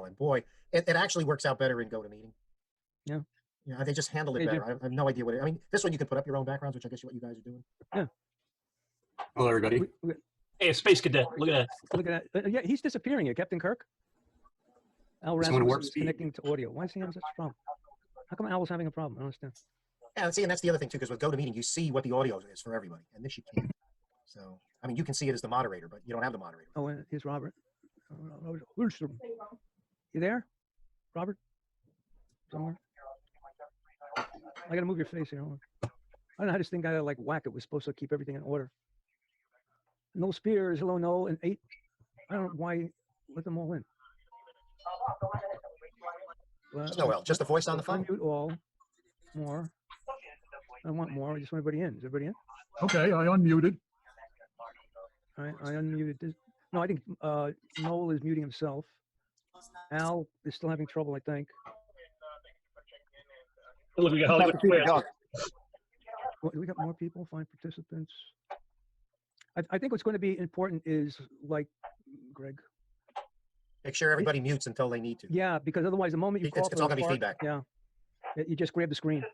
and boy, it actually works out better in GoToMeeting. Yeah. Yeah, they just handle it They better. do. I have no idea what it, I mean, this one you can put up your own backgrounds, which I guess what you guys are doing. Yeah. Hello, everybody. Hey, Space Cadet, look at that. Look at that. Yeah, he's disappearing here, Captain Kirk. Al He's going to warp Rasmussen is speed. connecting to audio. Why is he having such a problem? How come Al was having a problem? I don't understand. Yeah, see, and that's the other thing too, because with GoToMeeting, you see what the audio is for everybody, and this you can't. So, I mean, you can see it as the moderator, but you don't have the moderator. Oh, and here's Robert. Robert Hulstrom. You there, Robert? Somewhere? I gotta move your face here. Hold on. I don't know how this thing got like whack. It was supposed to keep everything in order. No Spears, hello, no, and 8. I don't know why. Let them all in. No, well, just the voice on the phone. Unmute all. More. I want more. I just want everybody in. Is everybody in? Okay, I unmuted. All right, I unmuted this. No, I think Noel is muting himself. Al is still having trouble, I think. Look, we got Hollywood Squares. Well, we got more people, find participants. I think what's going to be important is, like, Greg. Make sure everybody mutes until they need to. Yeah, because otherwise, the moment you call it's all going to be FLARC, feedback. Yeah, you just grab the screen.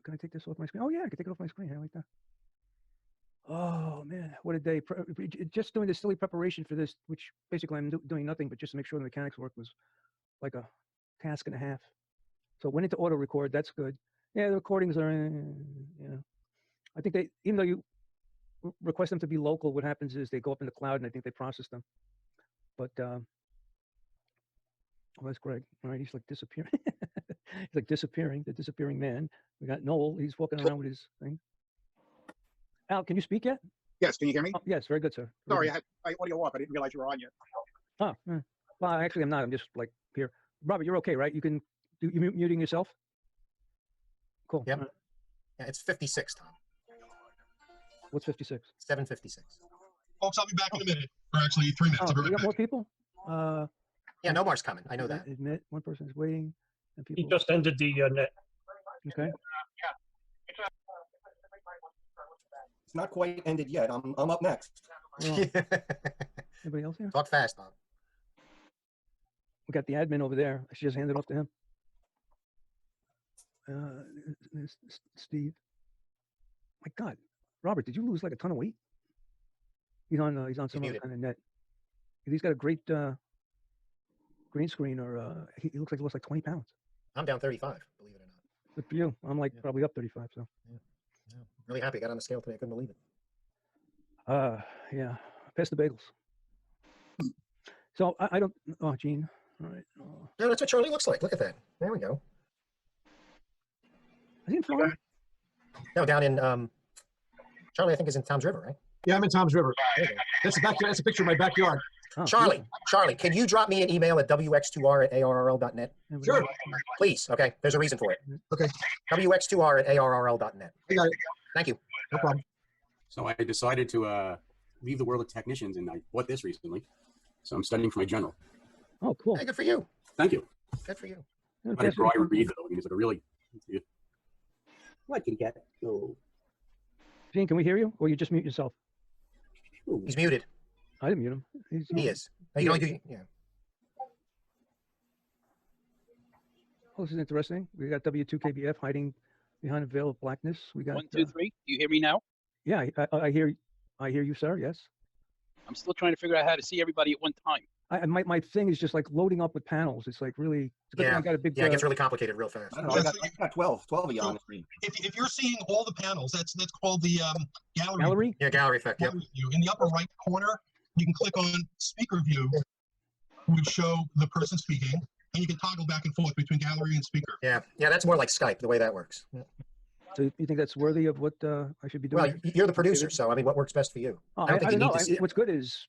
Can I take this off my screen? Oh, yeah, I can take it off my screen. I like that. Oh, man, what a day. Just doing this silly preparation for this, which basically I'm doing nothing but just to make sure the mechanics work, was like a task and a half. So it went into auto record. That's good. Yeah, the recordings are, I think they, even though you request them to be local, what happens is they go up in the cloud and I think they process them. But, oh, that's Greg. All right, he's like disappearing. He's like disappearing, the disappearing man. We got Noel. He's walking around with his thing. Al, can you speak yet? Yes, can you hear me? Oh, yes, very good, sir. Sorry, I had my audio off. I didn't realize you were on yet. Oh, well, actually, I'm not. I'm just like here. Robert, you're okay, right? You can do you muting yourself? Cool. Yep. Yeah, it's 56, Tom. What's 56? 7:56. Folks, I'll be back in a minute. Or actually 3 minutes. Oh, I'll be we right got back. more people? Yeah, Nomar's coming. I know that. Admit, one person is waiting. And He people, just ended the net. okay. It's not quite ended yet. I'm up next. Well, anybody else here? Talk fast, Tom. We got the admin over there. I should just hand it off to him. There's Steve. My God, Robert, did you lose like a ton of weight? He's on some other kind of net. He's got a great green screen, or he looks like he lost like 20 pounds. I'm down 35, believe it or not. Good for you. I'm like probably up 35. So. Yeah. Really happy. I got on the scale today. I couldn't believe it. Yeah. Pass the bagels. So I don't. Oh, Gene. All right. Oh. No, that's what Charlie looks like. Look at that. There we go. Is he in Florida? No, down in Charlie, I think is in Tom's River, right? Yeah, I'm in Tom's River. That's a picture of my backyard. Oh, Charlie, can you drop me an email at wx2r@arrl.net? Sure. Please. Okay. There's a reason for it. Okay. wx2r@arl.net. I got it. Thank you. No problem. So I decided to leave the world of technicians, and I bought this recently. So I'm studying for my general. Oh, cool. Hey, good for you. Thank you. Good for you. I dry read though. I mean, it's like a really. What you get? Oh. Gene, can we hear you, or you just mute yourself? He's muted. I didn't mute him. He is. You can only do, yeah. Oh, this is interesting. We got W2KBF hiding behind a veil of blackness. We got 1, 2, 3. Do you hear me now? Yeah, I hear you, sir. Yes. I'm still trying to figure out how to see everybody at one time. My thing is just like loading up with panels. It's like really. It's a good thing I got a big. Yeah, it gets really complicated real fast. I don't know. I got 12 of you on the screen. If you're seeing all the panels, that's called the gallery. Gallery? Yeah, gallery effect. Yep. View. In the upper right corner, you can click on speaker view, which show the person speaking, and you can toggle back and forth between gallery and speaker. Yeah, that's more like Skype, the way that works. Yeah. So you think that's worthy of what I should be doing? Well, you're the producer, so I mean, what works best for you? Oh, I don't think you need to see it. What's good is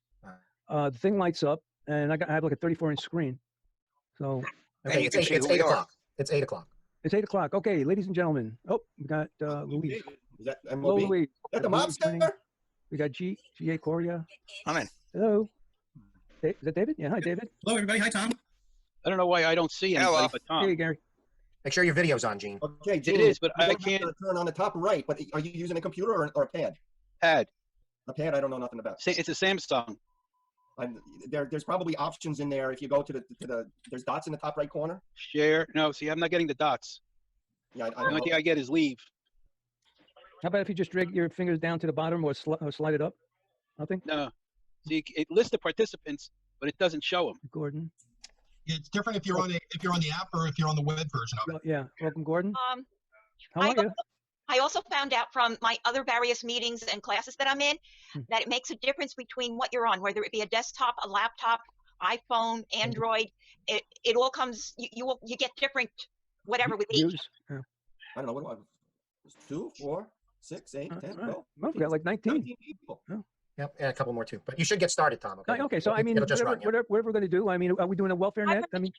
the thing lights up, and I have like a 34-inch screen. So hey, it's 8 o'clock. It's 8 o'clock. It's 8 o'clock. Okay, ladies and gentlemen. Oh, we got Louise. Is that Hello, MLB? Louise. Is that the mobster? We got G.A. Coria. I'm in. Hello. Is that David? Yeah, hi, David. Hello, everybody. Hi, Tom. I don't know why I don't see anybody but Tom. Hey, Gary. Make sure your video's on, Gene. Okay, Gene, It is, but you I don't have can't. to turn on the top right. But are you using a computer or a pad? Pad. A pad, I don't know nothing about. It's a Samsung. There's probably options in there. If you go to the there's dots in the top right corner. Share. No, see, I'm not getting the dots. Yeah, The only thing I get is leave. How about if you just drag your fingers down to the bottom or slide it up? Nothing? No. See, it lists the participants, but it doesn't show them. Gordon. It's different if you're on the app or if you're on the web version of it. Yeah. Welcome, Gordon. How are you? I also found out from my other various meetings and classes that I'm in that it makes a difference between what you're on, whether it be a desktop, a laptop, iPhone, Android. It all comes. You get different whatever with each. Yeah. I don't know what do I. 2, 4, 6, 8, 10, 12. Well, we got like 19 people. Oh. Yep, and a couple more too. But you should get started, Tom. Okay. Okay. So I mean, It'll just run, yeah. whatever we're going to do. I mean, are we doing a welfare net? I mean,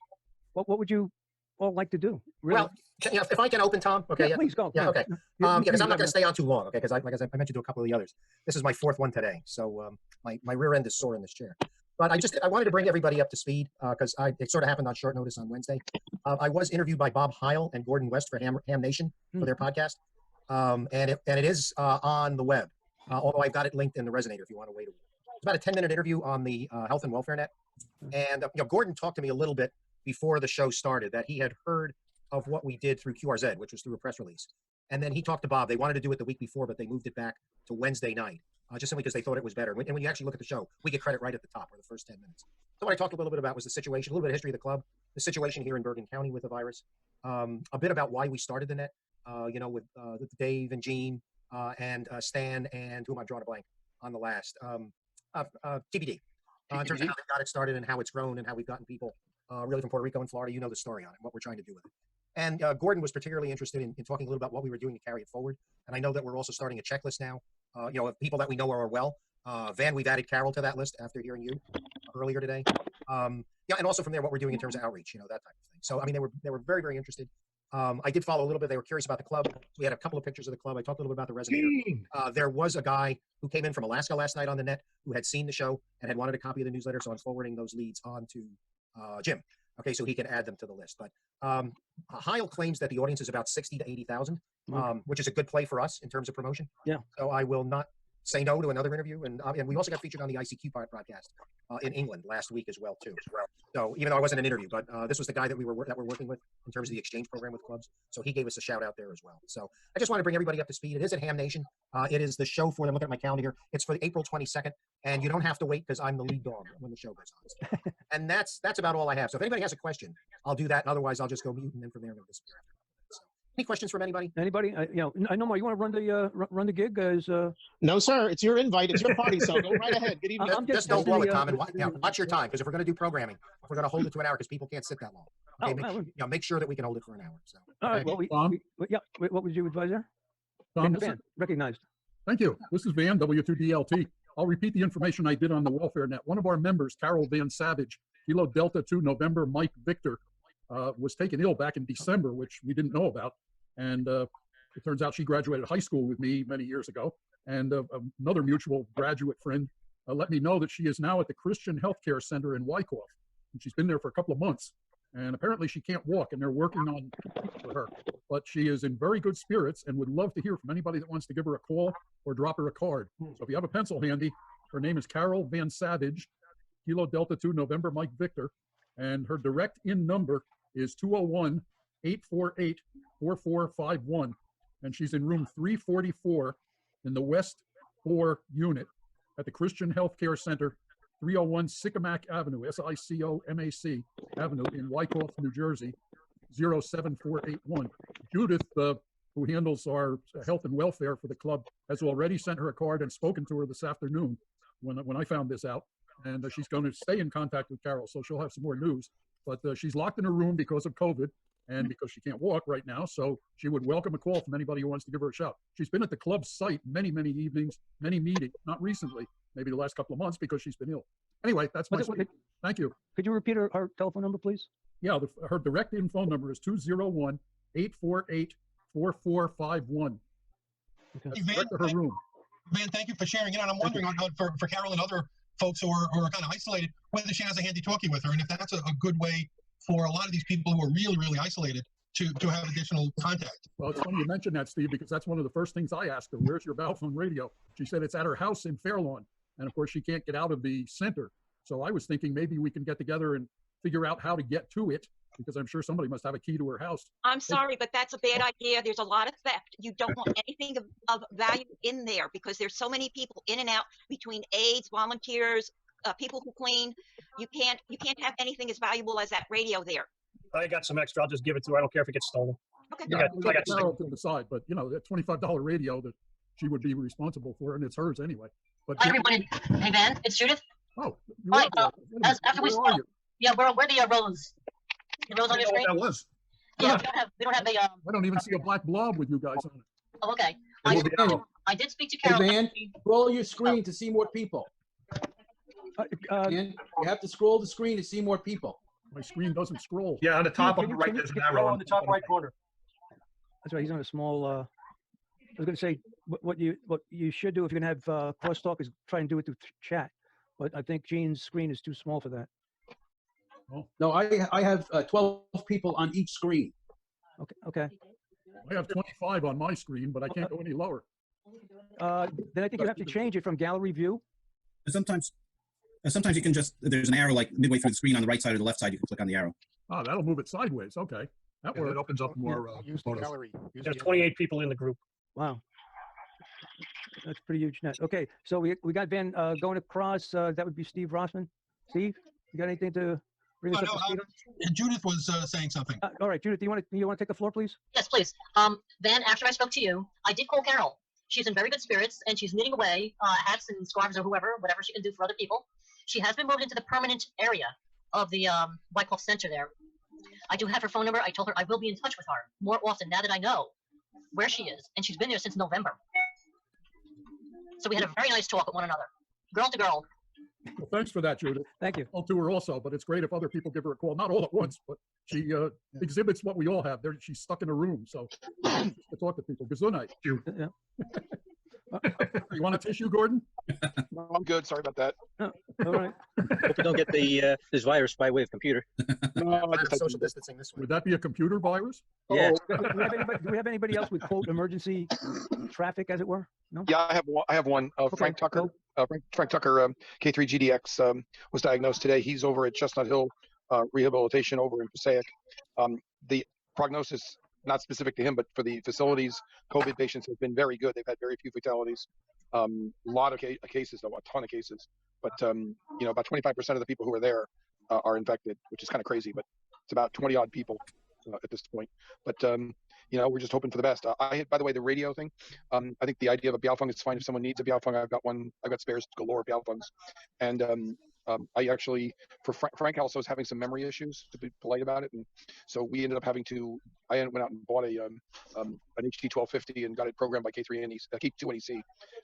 what would you all like to do? Really? Well, if I can open, Tom. Okay. Yeah, please go. Yeah. Okay. Because I'm not going to stay on too long. Okay. Because like I mentioned to a couple of the others, this is my 4th one today. So my rear end is sore in this chair. But I wanted to bring everybody up to speed because it sort of happened on short notice on Wednesday. I was interviewed by Bob Heil and Gordon West for Ham Nation for their podcast, and it is on the web. Although I've got it linked in the Resonator if you want to wait. It's about a 10-minute interview on the Health and Welfare Net, and Gordon talked to me a little bit before the show started that he had heard of what we did through QRZ, which was through a press release, and then he talked to Bob. They wanted to do it the week before, but they moved it back to Wednesday night. Just simply because they thought it was better. And when you actually look at the show, we get credit right at the top or the first 10 minutes. So what I talked a little bit about was the situation, a little bit of history of the club, the situation here in Bergen County with the virus, a bit about why we started the net, with Dave and Gene and Stan and who am I drawing a blank on the last, TBD, in terms of how they got it started and how it's grown and how we've gotten people really from Puerto Rico and Florida. You know the story on it, what we're trying to do with it. And Gordon was particularly interested in talking a little about what we were doing to carry it forward. And I know that we're also starting a checklist now, of people that we know are well. Van, we've added Carol to that list after hearing you earlier today. And also from there, what we're doing in terms of outreach, that type of thing. So, I mean, they were very, very interested. I did follow a little bit. They were curious about the club. We had a couple of pictures of the club. I talked a little bit about the Resonator. There was a guy who came in from Alaska last night on the net who had seen the show and had wanted a copy of the newsletter. So I'm forwarding those leads on to Jim. Okay, so he can add them to the list. But Heil claims that the audience is about 60 to 80,000, which is a good play for us in terms of promotion. Yeah. So I will not say no to another interview. And we also got featured on the ICQ broadcast in England last week as well, too. So even though I wasn't an interview, but this was the guy that we're working with in terms of the exchange program with clubs. So he gave us a shout out there as well. So I just want to bring everybody up to speed. It is at Ham Nation. It is the show for them. Look at my calendar here. It's for April 22nd. And you don't have to wait because I'm the lead dog when the show goes on. So, and that's about all I have. So if anybody has a question, I'll do that. And otherwise, I'll just go mute and then from there, they'll disappear. So, any questions from anybody? Anybody? I know more. You want to run the gig? No, sir. It's your invite. It's your party. So go right ahead. Good evening. Just don't blow it, Tom. And watch your time, because if we're going to do programming, if we're going to hold it to an hour, because people can't sit that long. Okay, make sure that we can hold it for an hour. So. All right. Well, what would you advise there? Tom, Van, recognized. Thank you. This is Van, W2DLT. I'll repeat the information I did on the Welfare Net. One of our members, Carol Van Savage, Kilo Delta 2 November Mike Victor, was taken ill back in December, which we didn't know about. And it turns out she graduated high school with me many years ago. And another mutual graduate friend let me know that she is now at the Christian Healthcare Center in Wyckoff. And she's been there for a couple of months. And apparently she can't walk, and they're working on for her. But she is in very good spirits and would love to hear from anybody that wants to give her a call or drop her a card. So if you have a pencil handy, her name is Carol Van Savage, Kilo Delta 2 November Mike Victor, and her direct in number is 201-848-4451. And she's in room 344 in the West 4 unit at the Christian Healthcare Center, 301 Sycamac Avenue, SICOMAC Avenue in Wyckoff, New Jersey, 07481. Judith, who handles our health and welfare for the club, has already sent her a card and spoken to her this afternoon when I found this out. And she's going to stay in contact with Carol, so she'll have some more news. But she's locked in her room because of COVID and because she can't walk right now. So she would welcome a call from anybody who wants to give her a shout. She's been at the club site many, many evenings, many meetings, not recently, maybe the last couple of months because she's been ill. Anyway, that's my speech. Thank you. Could you repeat her telephone number, please? Yeah, her direct in phone number is 201-848-4451. Hey, Van, her room. Van, thank you for sharing it. And I'm wondering for Carol and other folks who are kind of isolated, whether she has a handy talkie with her, and if that's a good way for a lot of these people who are really, really isolated to have additional contact. Well, it's funny you mentioned that, Steve, because that's one of the first things I asked her. Where's your Bowphone radio? She said it's at her house in Fairlawn. And of course, she can't get out of the center. So I was thinking maybe we can get together and figure out how to get to it, because I'm sure somebody must have a key to her house. I'm sorry, but that's a bad idea. There's a lot of theft. You don't want anything of value in there because there's so many people in and out between aides, volunteers, people who clean. You can't have anything as valuable as that radio there. I got some extra. I'll just give it to her. I don't care if it gets stolen. Okay. Yeah, I got Carol to the side, but you know, that $25 radio that she would be responsible for, and it's hers anyway. But Hi, everybody. Hey, Van, it's Judith. Oh, you Hi, are there. after we Where are spoke, you? yeah, where the rose? The rose on your screen? That was. Yeah, we don't have a. I don't even see a black blob with you guys on it. Oh, okay. Hey, I did speak to Hey, Carol. Van, scroll your screen to see more people. Van, you have to scroll the screen to see more people. My screen doesn't scroll. Yeah, on the top Can of you- the right, can you- there's an can you arrow go on the top right corner. That's right. He's on a small. I was going to say what you should do if you're going to have crosstalk is try and do it through chat, but I think Gene's screen is too small for that. No, I have 12 people on each screen. Okay. Okay. I have 25 on my screen, but I can't go any lower. Then I think you have to change it from gallery view. Sometimes you can just, there's an arrow like midway through the screen on the right side or the left side. You can click on the arrow. Oh, that'll move it sideways. Okay. That Yeah, works. it opens up more Use the photos. gallery. There's 28 people in the group. Wow. That's pretty huge net. Okay, so we got Van going across. That would be Steve Rossman. Steve, you got anything to bring us up to speed on? Judith was saying something. All right, Judith, do you want to take the floor, please? Yes, please. Van, after I spoke to you, I did call Carol. She's in very good spirits, and she's knitting away hats and scarves or whatever she can do for other people. She has been moved into the permanent area of the Wyckoff Center there. I do have her phone number. I told her I will be in touch with her more often now that I know where she is, and she's been there since November. So we had a very nice talk with one another, girl to girl. Well, thanks for that, Judith. Thank you. I'll to her also, but it's great if other people give her a call. Not all at once, but she exhibits what we all have. She's stuck in a room, so to talk to people. Good night. Yeah. You want a tissue, Gordon? No, I'm good. Sorry about that. Oh, all right. Hope you don't get the this virus by way of computer. No, I just social distancing this way. Would that be a computer virus? Yeah. Do we have anybody else with quote emergency traffic, as it were? No. Yeah, I have one. Frank Tucker. Frank Tucker, K3GDX, was diagnosed today. He's over at Chestnut Hill Rehabilitation over in Passaic. The prognosis, not specific to him, but for the facilities, COVID patients have been very good. They've had very few fatalities. A lot of cases, though, a ton of cases. But you know, about 25% of the people who are there are infected, which is kind of crazy. But it's about 20 odd people at this point. But you know, we're just hoping for the best. By the way, the radio thing, I think the idea of a Bialfung is fine if someone needs a Bialfung. I've got one. I've got spares galore Bialfungs, and I actually, for Frank also is having some memory issues, to be polite about it, and so we ended up having to. I went out and bought an HT1250 and got it programmed by K2NEC,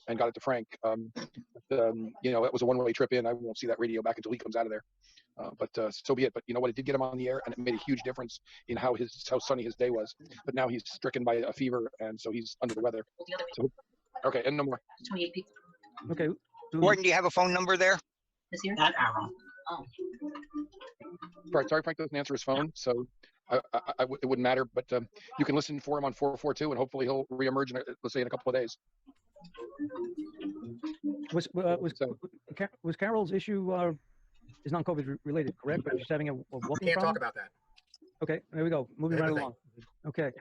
and got it to Frank. You know, that was a one-way trip in. I won't see that radio back until he comes out of there. But so be it. But you know what? It did get him on the air, and it made a huge difference in how sunny his day was. But now he's stricken by a fever, and so he's under the weather. So, okay, and no more. 28 people. Okay. Gordon, do you have a phone number there? This here? That arrow. Oh. Sorry, Frank doesn't answer his phone, so it wouldn't matter. But you can listen for him on 442, and hopefully he'll reemerge let's say in a couple of days. Was Carol's issue is non-COVID related, correct? But she's having a walking Can't problem? talk about that. Okay, there we go. Moving right along. Okay.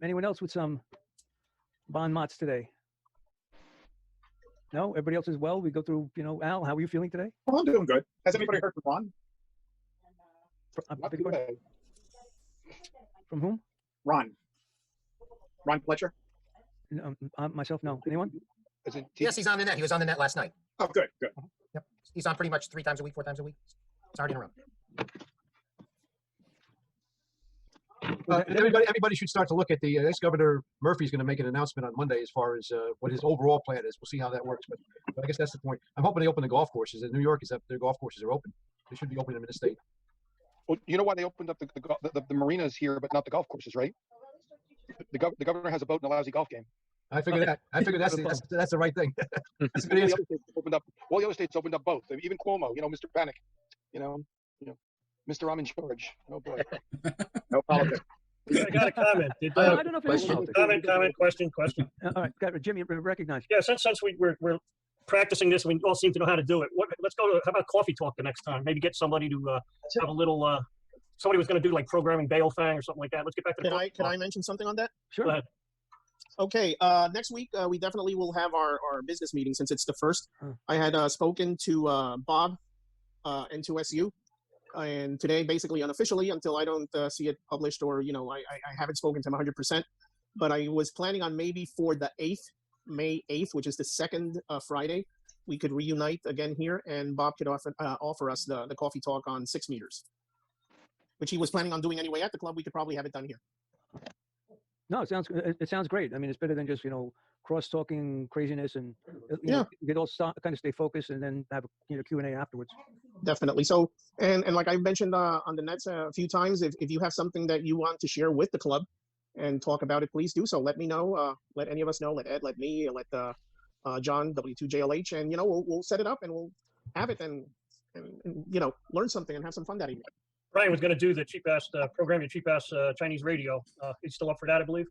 Anyone else with some bon mots today? No? Everybody else is well? We go through, you know, Al, how are you feeling today? Oh, I'm doing good. Has anybody heard from Ron? From whom? Ron Fletcher? No, myself, no. Anyone? Yes, he's on the net. He was on the net last night. Oh, good. Yep. He's on pretty much 3 times a week, 4 times a week. It's already in a row. Everybody should start to look at the. Ex-Governor Murphy's going to make an announcement on Monday as far as what his overall plan is. We'll see how that works. But I guess that's the point. I'm hoping they open the golf courses. In New York, is that their golf courses are open. They should be opening them in the state. Well, you know why they opened up the marinas here, but not the golf courses, right? The governor has a boat and a lousy golf game. I figured that. I figured that's the right thing. That's a good answer. All the other states opened up both. Even Cuomo, you know, Mr. Panic, you know, Mr. I'm in charge. Oh boy. No politics. I got a comment. I don't know if it is politics. Comment, question. All right, got it. Jimmy, recognize. Yeah, since we're practicing this. We all seem to know how to do it. Let's go to, how about coffee talk the next time? Maybe get somebody to have a little, somebody was going to do like programming Bailfang or something like that. Let's get back to the Can I mention something on that? Sure. Go ahead. Okay, next week we definitely will have our business meeting since it's the first. I had spoken to Bob N2SU, and today basically unofficially until I don't see it published or, you know, I haven't spoken to him 100%, but I was planning on maybe for the 8th, May 8th, which is the second Friday, we could reunite again here and Bob could offer us the coffee talk on 6 meters, which he was planning on doing anyway at the club. We could probably have it done here. No, it sounds great. I mean, it's better than just, you know, cross-talking craziness, and you know, you could all kind of stay focused and then have a, you know, Q&A afterwards. Definitely. So, and like I mentioned on the nets a few times, if you have something that you want to share with the club and talk about it, please do so. Let me know. Let any of us know. Let Ed, let me, let John, W2JLH, and, you know, we'll set it up and we'll have it and you know, learn something and have some fun that evening. Brian was going to do the cheap-ass program, your cheap-ass Chinese radio. He's still up for that, I believe.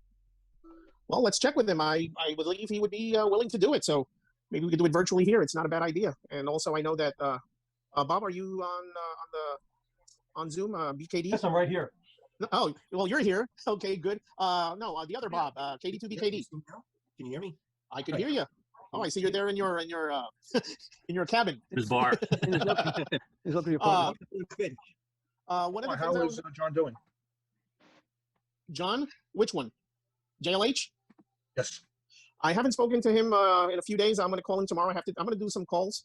Well, let's check with him. I believe he would be willing to do it. So maybe we could do it virtually here. It's not a bad idea. And also, I know that Bob, are you on Zoom? BKD? Yes, I'm right here. Oh, well, you're here. Okay, good. No, the other Bob, KD2BKD. Can you hear me? I can hear you. Oh, I see you're there in your in your cabin. His bar. He's up to your apartment. One of the How things is John doing? John, which one? JLH? Yes. I haven't spoken to him in a few days. I'm going to call him tomorrow. I'm going to do some calls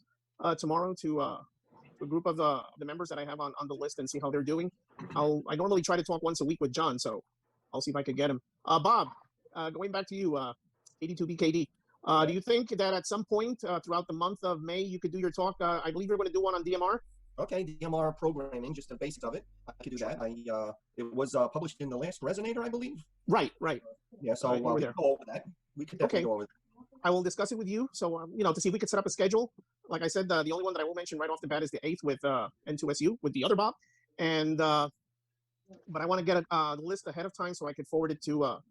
tomorrow to a group of the members that I have on the list and see how they're doing. I normally try to talk once a week with John, so I'll see if I could get him. Bob, going back to you, 82BKD. Do you think that at some point throughout the month of May you could do your talk? I believe you're going to do one on DMR. Okay, DMR programming, just the basics of it. I could do that. It was published in the last Resonator, I believe. Right. Yeah, so we could go over that. We could definitely go over that. I will discuss it with you. So, you know, to see if we could set up a schedule. Like I said, the only one that I will mention right off the bat is the 8th with N2SU, with the other Bob. And, but I want to get the list ahead of time so I could forward it to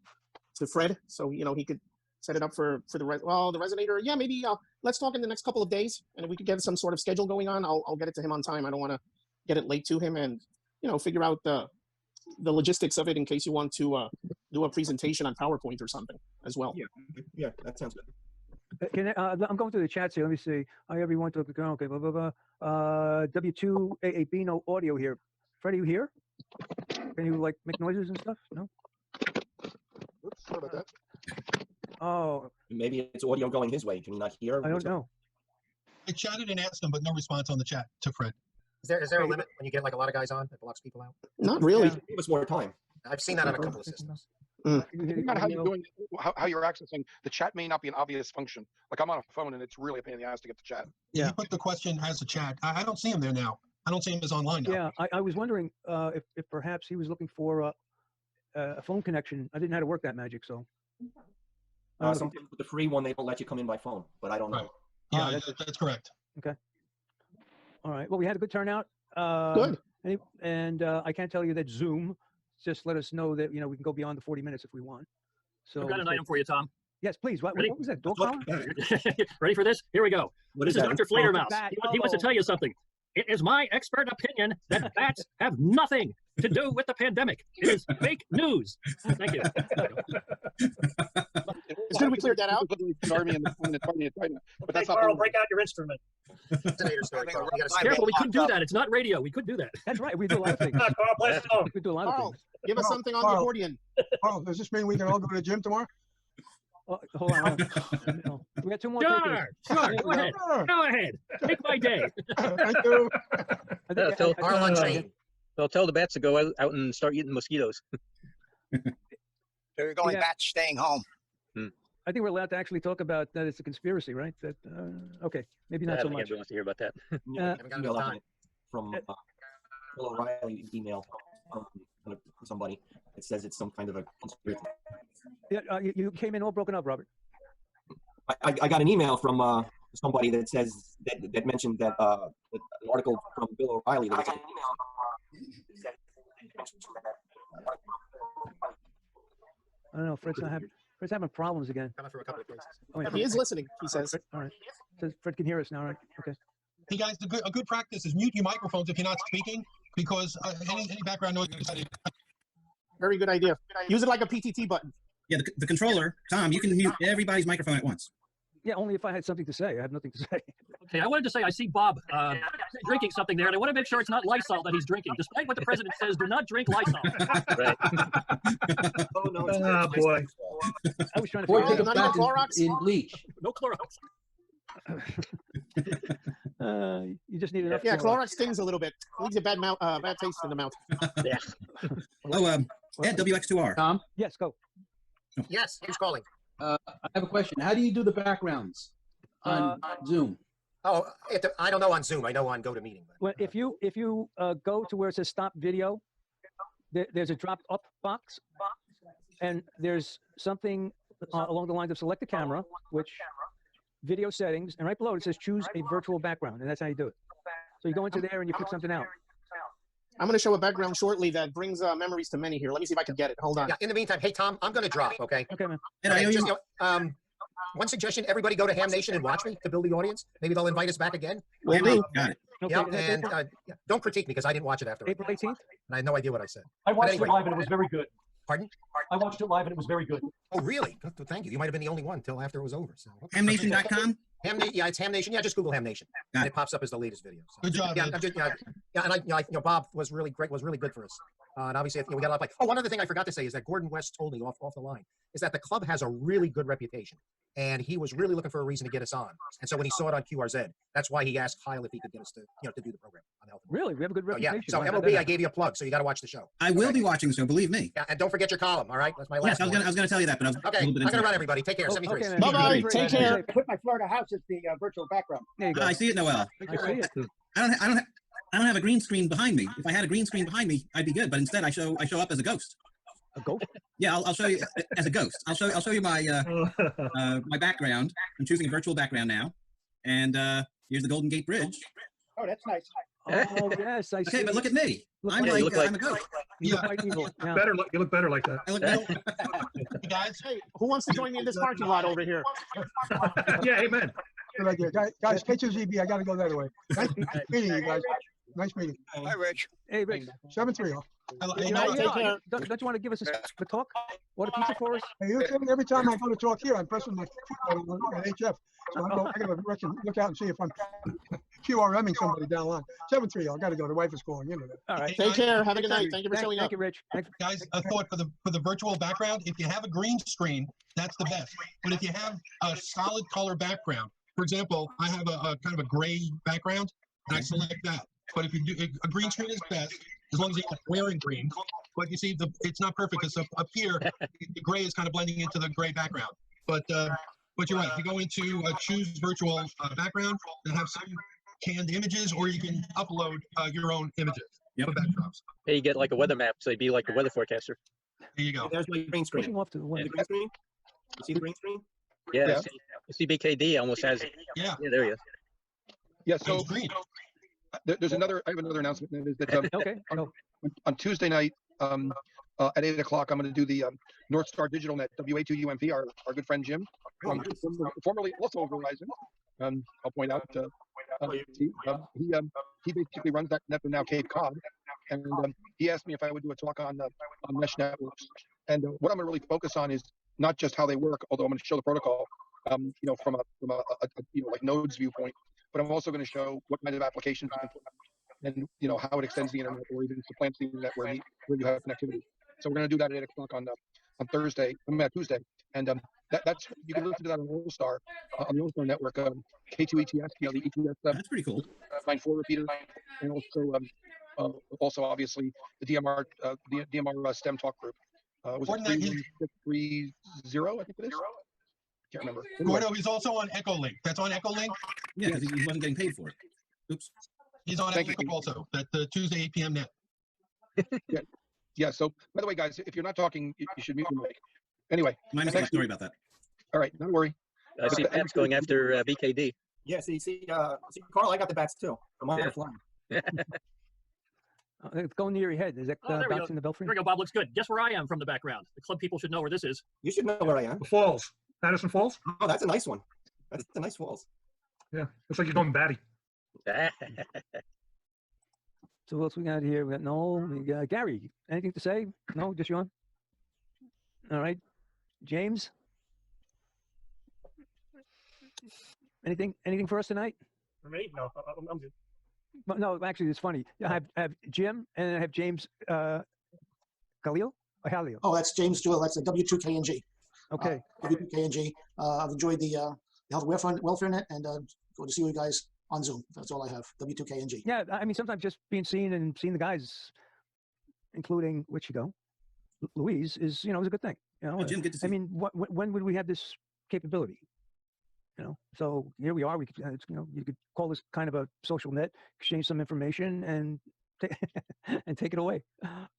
Fred. So, you know, he could set it up for the Resonator. Yeah, maybe let's talk in the next couple of days. And if we could get some sort of schedule going on, I'll get it to him on time. I don't want to get it late to him and, you know, figure out the logistics of it in case you want to do a presentation on PowerPoint or something as well. Yeah, that sounds good. I'm going through the chats here. Let me see. Hi, everyone. Okay, blah, blah, blah. W2AAB, no audio here. Fred, are you here? Can you, like, make noises and stuff? No? Oops, sorry about that. Oh. Maybe it's audio going his way. Can you not hear? I don't know. I chatted and asked him, but no response on the chat to Fred. Is there a limit when you get like a lot of guys on? It blocks people out? Not really. Give us more time. I've seen that on a couple of systems. Depending on how you're doing, how you're accessing the chat may not be an obvious function. Like I'm on a phone and it's really a pain in the ass to get the chat. Yeah. You put the question as a chat. I don't see him there now. I don't see him as online now. Yeah, I was wondering if perhaps he was looking for a phone connection. I didn't know how to work that magic, so. Sometimes with the free one, they don't let you come in by phone, but I don't know. Yeah, that's correct. Okay. All right. Well, we had a good turnout. Good. And I can't tell you that Zoom just let us know that, you know, we can go beyond the 40 minutes if we want. So I've got an item for you, Tom. Yes, please. What was that? Dog collar? Ready for this? Here we go. This is that? Dr. Flatermouse. He wants to tell you something. It is my expert opinion that bats have nothing to do with the pandemic. It is fake news. Thank you. It's good we cleared that out. But that's Hey, Carl, break out your instrument. Careful, we couldn't do that. It's not radio. We could do that. That's right. We do a lot of things. Carl, play a song. We do a lot of things. Give us something on the accordion. Oh, does this mean we can all go to the gym tomorrow? Oh, hold on. No. We got two more takers. Sure. Go ahead. Go ahead. Make my day. Thank you. I'll tell the bats to go out and start eating mosquitoes. They're going bats staying home. I think we're allowed to actually talk about that it's a conspiracy, right? That okay, maybe not so much. Everyone wants to hear about that. From Bill O'Reilly email from somebody. It says it's some kind of a conspiracy. Yeah, you came in all broken up, Robert. I got an email from somebody that says that mentioned that an article from Bill O'Reilly. That was I don't know. Fred's not happy. Fred's having problems again. Coming through a couple of places. Oh, yeah, He is listening, he says. All right. Says Fred can hear us now, right? Okay. Hey guys, a good practice is mute your microphones if you're not speaking, because any background noise. Very good idea. Use it like a PTT button. Yeah, the controller, Tom, you can mute everybody's microphone at once. Yeah, only if I had something to say. I have nothing to say. Okay, I wanted to say I see Bob drinking something there, and I want to make sure it's not Lysol that he's drinking, despite what the president says. Do not drink Lysol. Right. Oh, no, Oh, boy. I was trying to Boy, figure take out. a not bath even Clorox? in bleach. No Clorox. You just need enough. Yeah, Clorox stings a little bit. Leaves a bad taste in the mouth. Yeah. Oh, Ed, WX2R. Tom, Yes, go. Yes, who's calling? I have a question. How do you do the backgrounds on Zoom? Oh, I don't know on Zoom. I know on GoToMeeting. Well, if you go to where it says stop video, there's a drop up box, and there's something along the lines of select the camera, which video settings, and right below it says choose a virtual background, and that's how you do it. So you go into there and you pick something out. I'm going to show a background shortly that brings memories to many here. Let me see if I can get it. Hold on. Yeah, in the meantime, hey, Tom, I'm going to drop, okay? Okay, man. Okay, just, one suggestion, everybody go to Ham Nation and watch me to build the audience. Maybe they'll invite us back again. Will do. Got it. Okay, Yeah, and don't critique me because I didn't watch it after. April 18th? And I had no idea what I said. I watched anyway. it live and it was very good. Pardon? I watched it live and it was very good. Oh, really? Thank you. You might have been the only one until after it was over. So, okay. HamNation.com? Yeah, it's Ham Nation. Yeah, just Google Ham Nation. And it pops up as the latest video. So. Good job. Yeah, Ed. I'm just, and Bob was really great. Was really good for us. And obviously, we got a lot of play. Oh, one other thing I forgot to say is that Gordon West told me off the line is that the club has a really good reputation, and he was really looking for a reason to get us on. And so when he saw it on QRZ, that's why he asked Kyle if he could get us to to do the program on Health. Really, we have a good reputation. Yeah. So MOB, I gave you a plug, so you got to watch the show. I will be watching the show, believe me. Yeah, and don't forget your column. All right, that's my last. Yes, I was gonna tell you that, but I was Okay, a little I'm bit gonna into run it. everybody. Take care. 73. Okay, Bye bye. Take care. I put my Florida house as the virtual background. There you go. I see it, Noel. I see it. I don't have a green screen behind me. If I had a green screen behind me, I'd be good. But instead, I show up as a ghost. A ghost? Yeah, I'll show you as a ghost. I'll show you my my background. I'm choosing a virtual background now, and here's the Golden Gate Bridge. Oh, that's nice. Oh yes, I see. Okay, but look at me. I'm Yeah, you look I'm a ghost. You look like evil. Yeah. You look better like that. I look better. Hey guys, Hey, who wants to join me in this parking lot over here? Yeah, amen. Good idea. Guys, KTZB, I got to go the other way. Nice meeting you guys. Nice meeting. Hi, Rich. Hey, Rich. 7-3. Hey, Night, Noel, take care. Don't you want to give us a talk? What a pizza for us? Hey, every time I go to talk here, I'm pressing my foot on HF. So I got to look out and see if I'm QRMing somebody down the line. 7-3. I got to go. The wife is calling into that. All right. Take care. Have a good night. Thank you for showing up. Thank you, Rich. guys, a thought for the virtual background. If you have a green screen, that's the best. But if you have a solid color background, for example, I have a kind of a gray background, and I select that. But if you do, a green screen is best as long as you're not wearing green. But you see, it's not perfect because up here, the gray is kind of blending into the gray background. But you're right. You go into choose virtual background and have some canned images, or you can upload your own images for backdrops. Hey, you get like a weather map, so you'd be like a weather forecaster. There you go. There's my green screen. Pushing off to the See window. the green screen? You see the green screen? Yeah. CBKD almost has it. Yeah. Yeah, there he is. Yeah, so It's green. there's another. I have another announcement. And that is that Okay. Go. on Tuesday night at 8 o'clock, I'm going to do the North Star Digital Net WA2UMP. Our good friend Jim, formerly also of Verizon. I'll point out. He basically runs that net now Cape Cod, and he asked me if I would do a talk on mesh networks. And what I'm going to really focus on is not just how they work, although I'm going to show the protocol, from a like nodes viewpoint, but I'm also going to show what kind of applications you can put and how it extends the internet or even supplants the internet where you have connectivity. So we're going to do that at 8 o'clock on Tuesday, and that's you can listen to that on All Star on the All Star network, K2ETS, the ETS. That's pretty cool. 9.4 repeater, and also obviously the DMR STEM talk group. Was it 31630? I think it is. Can't remember. Gordo, he's also on EchoLink. That's on EchoLink. Yeah, because he wasn't getting paid for it. Oops. He's on Thank Echo you. also. That the Tuesday 8 p.m. net. Yeah. So by the way, guys, if you're not talking, you should mute your mic. Anyway. My mistake. Sorry about that. All right. Don't worry. I see Pat's going after BKD. Yeah, see, Carl, I got the bats too. I'm on the fly. It's going near your head. Is that Oh, there we go. bouncing the belfry? There we go, Bob. Looks good. Guess where I am from the background. The club people should know where this is. You should know where I am. The Falls, Madison Falls. Oh, that's a nice one. That's a nice falls. Yeah, looks like you're going batty. So what else we got here? We got Noel. We got Gary. Anything to say? No, just Sean. All right, James. Anything for us tonight? For me? No, I'm good. But no, actually, it's funny. I have Jim and I have James Galil or Halil. Oh, that's James Doyle. That's a W2KNG. Okay. W2KNG. I've enjoyed the Health Welfare Net and go to see you guys on Zoom. That's all I have. W2KNG. Yeah, I mean, sometimes just being seen and seeing the guys, including which you go, Louise, is is a good thing. Oh, Jim, good to see I mean, when would we have this capability? So here we are. We could, you could call this kind of a social net, exchange some information, and and take it away.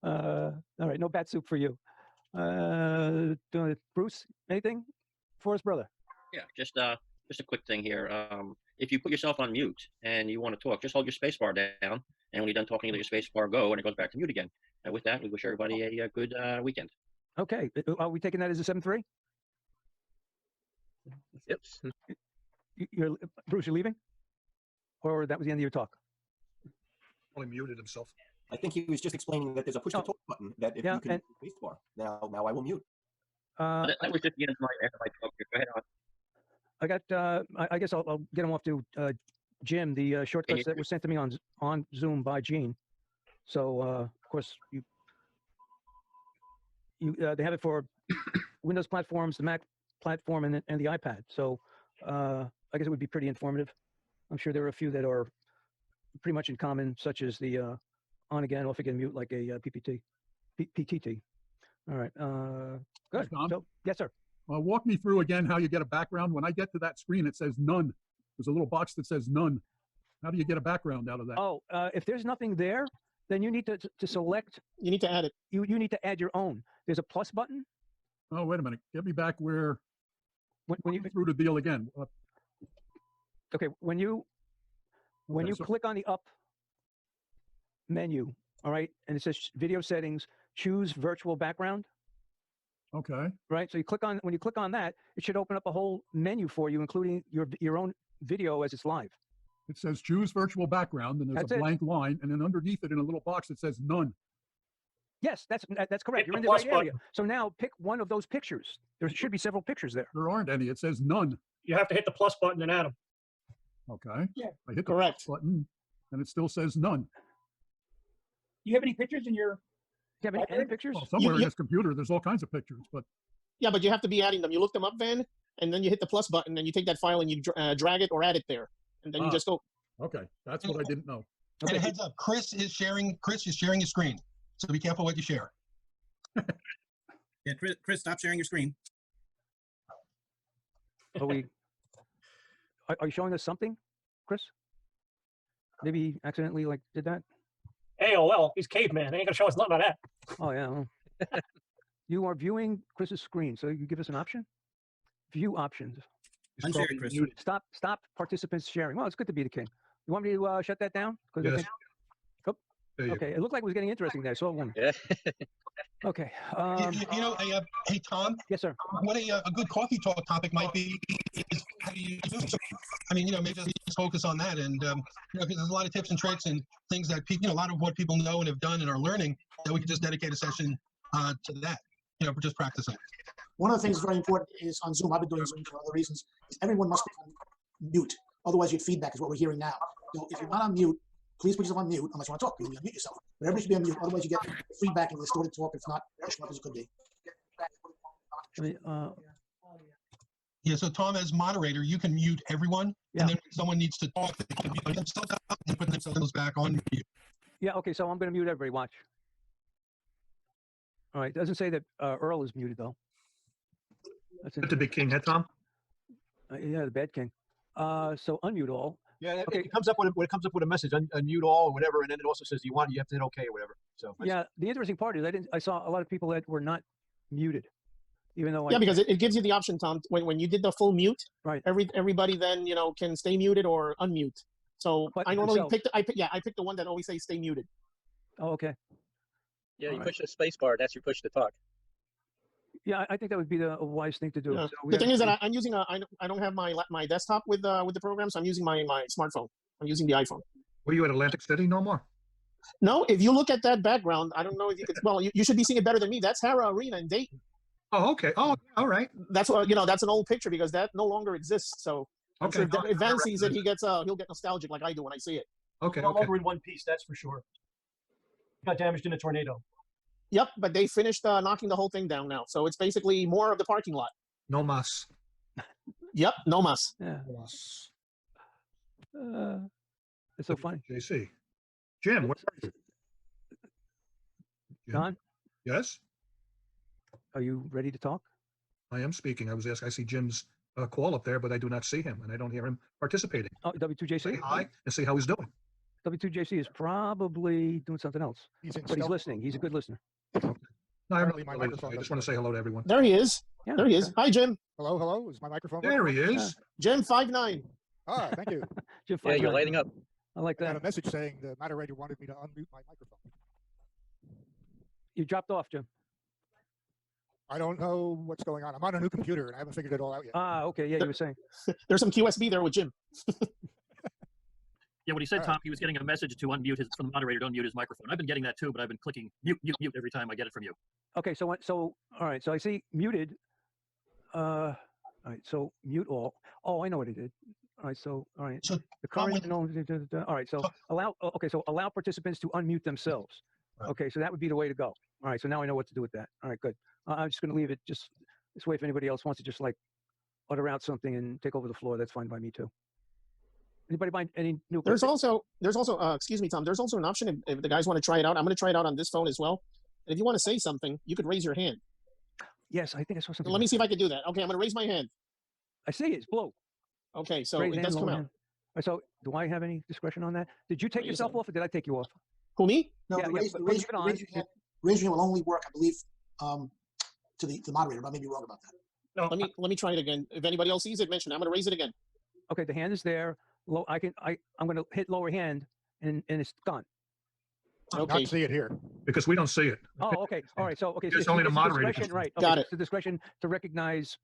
All right, no bat soup for you. Bruce, anything for us, brother? Yeah, just a quick thing here. If you put yourself on mute and you want to talk, just hold your space bar down, and when you're done talking, let your space bar go, and it goes back to mute again. And with that, we wish everybody a good weekend. Okay, are we taking that as a 7-3? Yep. You're Bruce, you're leaving, or that was the end of your talk? Only muted himself. I think he was just explaining that there's a push to talk button that if you can spacebar. Now I will mute. That was just the end of my talk. Go ahead on. I got. I guess I'll get them off to Jim. The shortcuts that were sent to me on Zoom by Gene. So of course they have it for Windows platforms, the Mac platform, and the iPad. So I guess it would be pretty informative. I'm sure there are a few that are pretty much in common, such as the on again, off again mute, like a PTT. All right. Good. Tom? So, yes, sir. Walk me through again how you get a background. When I get to that screen, it says none. There's a little box that says none. How do you get a background out of that? Oh, if there's nothing there, then you need to select. You need to add it. You need to add your own. There's a plus button. Oh, wait a minute. Get me back where. When you through the deal again. Okay, when you click on the up menu, all right, and it says video settings, choose virtual background. Okay. Right. So when you click on that, it should open up a whole menu for you, including your own video as it's live. It says choose virtual background, and there's a blank line, and then underneath it in a little box it says none. Yes, that's correct. You're in the right area. So now pick one of those pictures. There should be several pictures there. There aren't any. It says none. You have to hit the plus button and add them. Okay. Yeah. I hit the plus button, and it still says none. Do you have any pictures in your? Do you have any pictures? Well, somewhere in this computer, there's all kinds of pictures, but. Yeah, but you have to be adding them. You look them up, Van, and then you hit the plus button, and you take that file and you drag it or add it there, and then you just go. Okay, that's what I didn't know. And a heads up, Chris is sharing your screen, so be careful what you share. Yeah, Chris, stop sharing your screen. Are you showing us something, Chris? Maybe he accidentally did that. AOL, he's caveman. They ain't gonna show us nothing of that. Oh yeah. Well. You are viewing Chris's screen, so you give us an option. View options. Unshare, Chris. Stop participants sharing. Well, it's good to be the king. You want me to shut that down? Yes. Okay, it looked like it was getting interesting there. So one. Yeah. Okay. Hey Tom. Yes, sir. What a good coffee talk topic might be is how do you do so? I mean, maybe just focus on that, and because there's a lot of tips and tricks and things that people, a lot of what people know and have done and are learning that we could just dedicate a session to that. For just practicing. One of the things very important is on Zoom. I've been doing Zoom for other reasons. Is everyone must be on mute. Otherwise, you get feedback. Is what we're hearing now. So if you're not on mute, please put yourself on mute unless you want to talk. You mute yourself. But everybody should be on mute. Otherwise, you get feedback and distorted talk. It's not as sharp as it could be. Yeah. So Tom, as moderator, you can mute everyone, and then when someone needs to talk, they can mute themselves out and put themselves back on mute. Yeah. Okay. So I'm going to mute everybody. Watch. All right. It doesn't say that Earl is muted though. That's the big king head, Tom. Yeah, the bad king. So unmute all. Yeah, okay. It comes up with a message, unmute all or whatever, and then it also says you have to hit OK or whatever. So yeah, the interesting part is I saw a lot of people that were not muted, even though because it gives you the option, Tom, when you did the full mute. Right. Everybody then can stay muted or unmute. So I normally pick the one that always says stay muted. Oh, okay. Yeah, you All push the space bar. That's your push to talk. Yeah, I think that would be a wise thing to do. Yeah. So we The have thing is to- that I'm using I don't have my desktop with the program, so I'm using my smartphone. I'm using the iPhone. Were you at Atlantic City no more? No, if you look at that background, I don't know if you could. Well, you should be seeing it better than me. That's Hara Arena in Dayton. Oh, okay. Oh, all right. That's what that's an old picture because that no longer exists. So I'm Okay. sure if Van sees it, he'll get nostalgic like I do when I see it. Okay. No longer in one piece, that's for sure. Got damaged in a tornado. Yep, but they finished knocking the whole thing down now, so it's basically more of the parking lot. No mas. Yep, no mas. Yeah. No mas. It's so funny. JC. Jim, where are you? Jim? Don, Yes, are you ready to talk? I am speaking. I was asked. I see Jim's call up there, but I do not see him, and I don't hear him participating. Oh, W2JC? Say hi and see how he's doing. W2JC is probably doing something else, but he's stealth listening. He's a good listener. No, I Apparently my microphone just want to say hello to everyone. There he is. Yeah, There he is. Hi, Jim. Hello, hello. Is my microphone There working? he is. Jim 5'9". Ah, thank you. Jim Yeah, you're 5'9". lighting up. I like I got that. a message saying the moderator wanted me to unmute my microphone. You dropped off, Jim. I don't know what's going on. I'm on a new computer and I haven't figured it all out yet. Ah, okay. Yeah, you were saying. There's some QSB there with Jim. Yeah, what he said, Tom, he was getting a message to unmute his from the moderator to unmute his microphone. I've been getting that too, but I've been clicking mute, mute, mute every time I get it from you. Okay, so all right. So I see muted. All right, so mute all. Oh, I know what he did. All right, so all right. So The current. All right, so allow. Okay, so allow participants to unmute themselves. Okay, so that would be the way to go. All right, so now I know what to do with that. All right, good. I'm just going to leave it just this way. If anybody else wants to just like utter out something and take over the floor, that's fine by me too. Anybody mind any new? There's also excuse me, Tom. There's also an option if the guys want to try it out. I'm going to try it out on this phone as well. And if you want to say something, you could raise your hand. Yes, I think I saw something. Let me see if I can do that. Okay, I'm going to raise my hand. I see it. It's blue. Okay, so Raise it hand, does come lower out. hand. All right, so do I have any discretion on that? Did you take yourself off or did I take you off? Who, me? No, Yeah, the yeah, raise, but the leave raise, it on. raise your hand, raise your hand will only work, I believe, to the moderator, but I may be wrong about that. No, Let me try it again. If anybody else sees it, mention it. I'm going to raise it again. Okay, the hand is there. Low. I'm going to hit lower hand and it's gone. Okay. Not see it here. Because we don't see it. Oh, okay. All right. So okay. It's so only the it's moderator discretion, can- right? Okay, Got so it. It's the discretion to recognize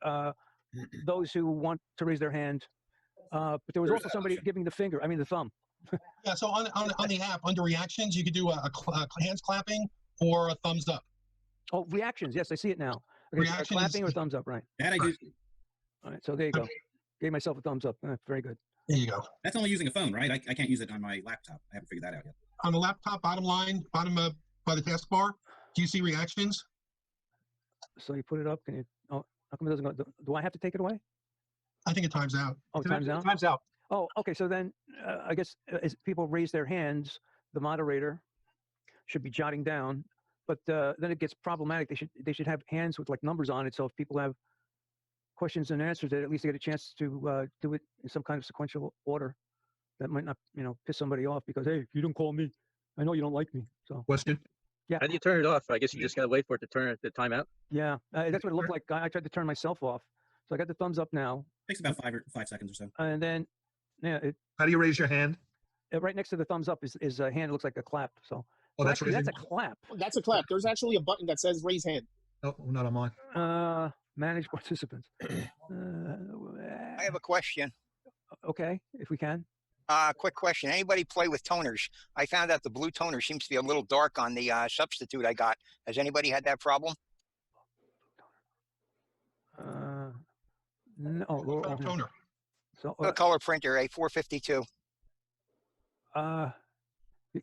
those who want to raise their hand. But there was also somebody giving the finger. I mean the thumb. Yeah, so on the app, under reactions, you could do a hands clapping or a thumbs up. Oh, reactions. Yes, I see it now. Okay, so Reaction clapping is- or thumbs up, right? That I do. All right. So there you go. Gave myself a thumbs up. Very good. There you go. That's only using a phone, right? I can't use it on my laptop. I haven't figured that out yet. On the laptop, bottom line, bottom by the taskbar, do you see reactions? So you put it up. Can you? Oh, how come it doesn't go? Do I have to take it away? I think it times out. Oh, time's out. Time's out. Oh, okay. So then, I guess as people raise their hands, the moderator should be jotting down. But then it gets problematic. They should have hands with like numbers on it. So if people have questions and answers, that at least they get a chance to do it in some kind of sequential order. That might not, piss somebody off because hey, you didn't call me. I know you don't like me. So Question? yeah, How do you turn it off? I guess you just gotta wait for it to turn the time out. yeah, that's what it looked like. I tried to turn myself off. So I got the thumbs up now, Takes about 5 seconds or so. and then yeah, How do you raise your hand? right next to the thumbs up is a hand. It looks like a clap. So Oh, that's actually, that's raising. a clap. That's a clap. There's actually a button that says raise hand. Oh, not on mine. Manage participants. I have a question. Okay, if we can. Quick question. Anybody play with toners? I found out the blue toner seems to be a little dark on the substitute I got. Has anybody had that problem? No. Toner. So A color printer, a 452.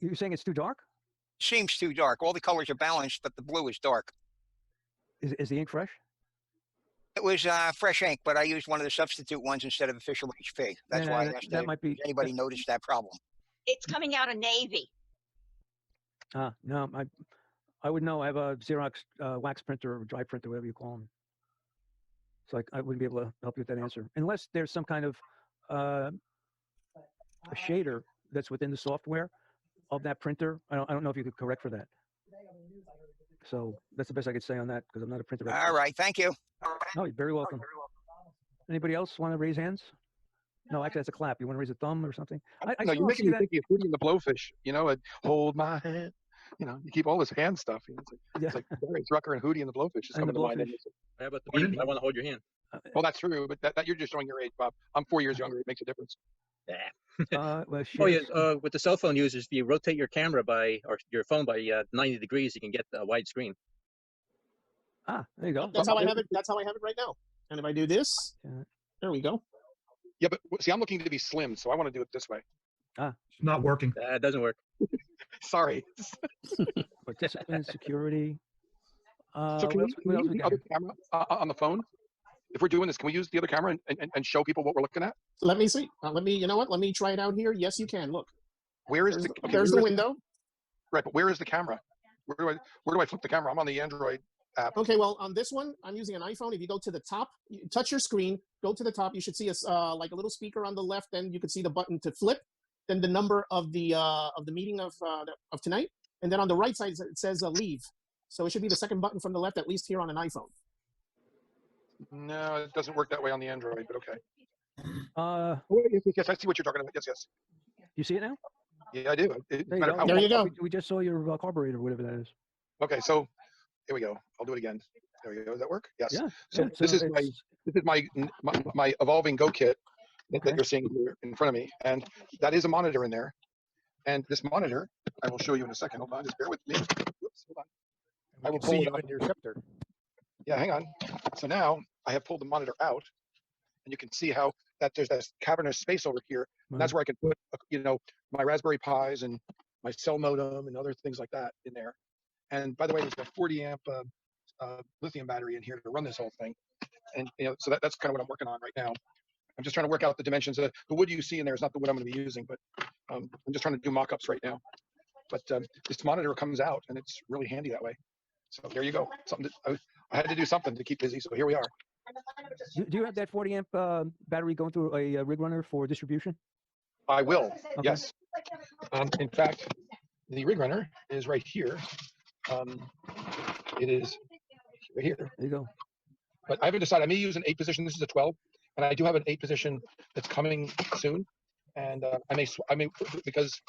you're saying it's too dark? Seems too dark. All the colors are balanced, but the blue is dark. Is the ink fresh? It was fresh ink, but I used one of the substitute ones instead of official HP. That's Yeah, why I that- asked that if might be- anybody noticed that problem. It's coming out of navy. No, I would know. I have a Xerox wax printer or dry printer, whatever you call them. So I wouldn't be able to help you with that answer unless there's some kind of a shader that's within the software of that printer. I don't know if you could correct for that. So that's the best I could say on that because I'm not a printer. All right, thank you. No, you're very welcome. Anybody else want to raise hands? No, actually, that's a clap. You want to raise a thumb or something? I No, still you're don't see making me that. think of Hootie and the Blowfish. You know, hold my hand. you keep all this hand stuff. It's like Barry Drucker and Hootie and the Blowfish is And coming the to mind. Blowfish. How about the beat? I want to hold your hand. Well, that's true, but that you're just showing your age, Bob. I'm 4 years younger. It makes a difference. Well, Oh yeah, with the cell phone users, if you rotate your camera or your phone by 90 degrees, you can get a wide screen. Ah, there you go. That's how I have it. That's how I have it right now. And if I do this, there we go. Yeah, but see, I'm looking to be slim, so I want to do it this way. Ah, it's not working. That doesn't work. Sorry. Participant security. So can we use the other camera on the phone? If we're doing this, can we use the other camera and show people what we're looking at? Let me see. You know what? Let me try it out here. Yes, you can. Look. Where is there's the window. Right, but where is the camera? Where do I flip the camera? I'm on the Android app. Okay, well, on this one, I'm using an iPhone. If you go to the top, you touch your screen, go to the top, you should see like a little speaker on the left. Then you can see the button to flip. Then the number of the meeting of tonight, and then on the right side it says leave. So it should be the second button from the left, at least here on an iPhone. No, it doesn't work that way on the Android, but okay. Yes, I see what you're talking about. Yes. You see it now? Yeah, I do. There you go. We just saw your carburetor, whatever that is. Okay, so here we go. I'll do it again. There we go. Does that work? Yes. Yeah. So this is my evolving Go kit that you're seeing here in front of me, and that is a monitor in there. And this monitor, I will show you in a second. Hold on, just bear with me. Whoops, hold on. I will see you in your scepter. Yeah, hang on. So now I have pulled the monitor out, and you can see how that there's that cavernous space over here. And that's where I can put, my Raspberry Pis and my cell modem and other things like that in there. And by the way, there's a 40 amp lithium battery in here to run this whole thing. And so that's kind of what I'm working on right now. I'm just trying to work out the dimensions. The wood you see in there is not the wood I'm going to be using, but I'm just trying to do mock-ups right now. But this monitor comes out, and it's really handy that way. So there you go. I had to do something to keep busy, so here we are. Do you have that 40 amp battery going through a rig runner for distribution? I will. Okay. Yes. In fact, the rig runner is right here. It is right here. There you go. But I haven't decided. I may use an 8 position. This is a 12, and I do have an 8 position that's coming soon. And I may because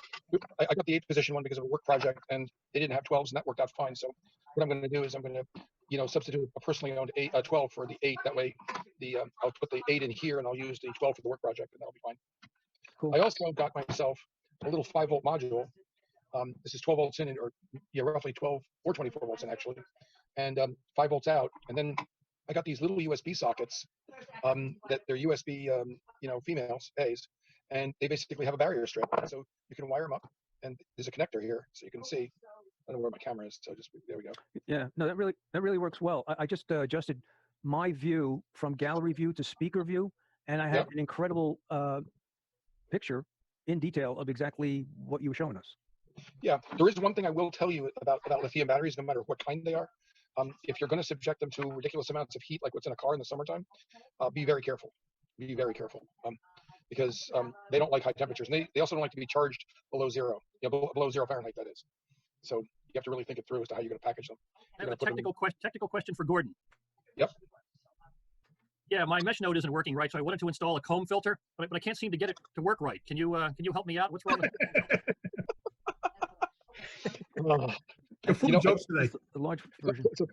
I got the 8 position one because of a work project, and they didn't have 12s, and that worked out fine. So what I'm going to do is I'm going to substitute a personally owned 12 for the 8. That way, I'll put the 8 in here, and I'll use the 12 for the work project, and that'll be fine. Cool. I also got myself a little 5-volt module. This is 12 volts in, or roughly 12 or 24 volts in actually, and 5 volts out. And then I got these little USB sockets that they're USB, females, A's, and they basically have a barrier strip, so you can wire them up. And there's a connector here, so you can see. I don't know where my camera is, so just there we go. Yeah, no, that really works well. I just adjusted my view from gallery view to speaker view, and I had an incredible picture in detail of exactly what you were showing us. Yeah, there is one thing I will tell you about lithium batteries, no matter what kind they are. If you're going to subject them to ridiculous amounts of heat, like what's in a car in the summertime, be very careful. Be very careful, because they don't like high temperatures. And they also don't like to be charged below zero, below 0 Fahrenheit, that is. So you have to really think it through as to how you're going to package them. I have a technical question for Gordon. Yep. Yeah, my mesh node isn't working right, so I wanted to install a comb filter, but I can't seem to get it to work right. Can you help me out? What's wrong with it? You're full of jokes today. The large version. So